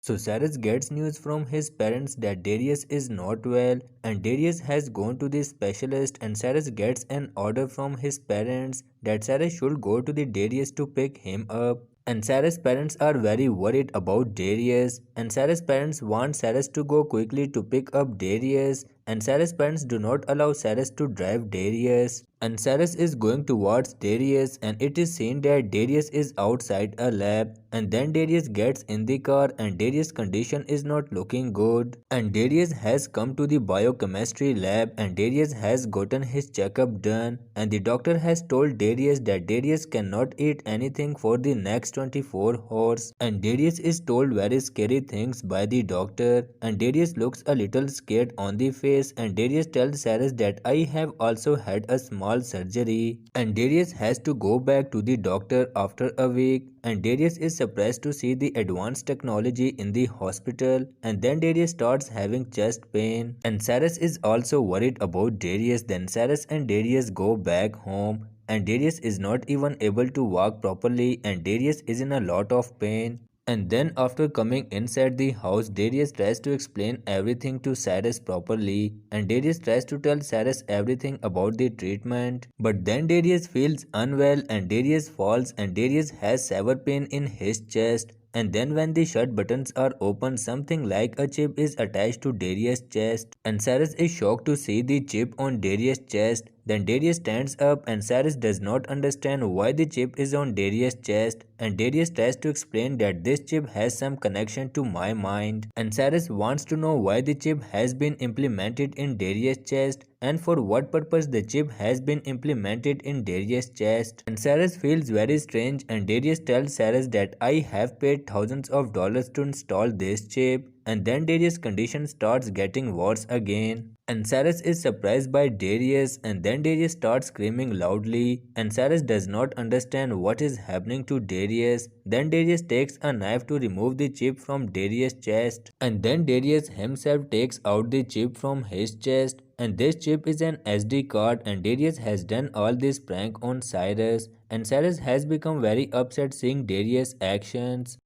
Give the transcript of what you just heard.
So Cyrus gets news from his parents that Darius is not well and Darius has gone to the specialist, and Cyrus gets an order from his parents that Cyrus should go to the Darius to pick him up. And Cyrus' parents are very worried about Darius, and Cyrus' parents want Cyrus to go quickly to pick up Darius, and Cyrus' parents do not allow Cyrus to drive Darius. And Cyrus is going towards Darius, and it is seen that Darius is outside a lab, and then Darius gets in the car and Darius' condition is not looking good. And Darius has come to the biochemistry lab and Darius has gotten his checkup done, and the doctor has told Darius that Darius cannot eat anything for the next 24 hours. And Darius is told very scary things by the doctor, and Darius looks a little scared on the face, and Darius tells Cyrus that I have also had a small surgery, and Darius has to go back to the doctor after a week, and Darius is surprised to see the advanced technology in the hospital, and then Darius starts having chest pain, and Cyrus is also worried about Darius. Then Cyrus and Darius go back home, and Darius is not even able to walk properly, and Darius is in a lot of pain. And then after coming inside the house, Darius tries to explain everything to Cyrus properly, and Darius tries to tell Cyrus everything about the treatment. But then Darius feels unwell and Darius falls, and Darius has severe pain in his chest. And then when the shirt buttons are open, something like a chip is attached to Darius' chest, and Cyrus is shocked to see the chip on Darius' chest. Then Darius stands up and Cyrus does not understand why the chip is on Darius' chest, and Darius tries to explain that this chip has some connection to my mind, and Cyrus wants to know why the chip has been implemented in Darius' chest and for what purpose the chip has been implemented in Darius' chest. And Cyrus feels very strange, and Darius tells Cyrus that I have paid thousands of dollars to install this chip, and then Darius' condition starts getting worse again. And Cyrus is surprised by Darius, and then Darius starts screaming loudly, and Cyrus does not understand what is happening to Darius. Then Darius takes a knife to remove the chip from Darius' chest, and then Darius himself takes out the chip from his chest, and this chip is an SD card, and Darius has done all this prank on Cyrus, and Cyrus has become very upset seeing Darius' actions.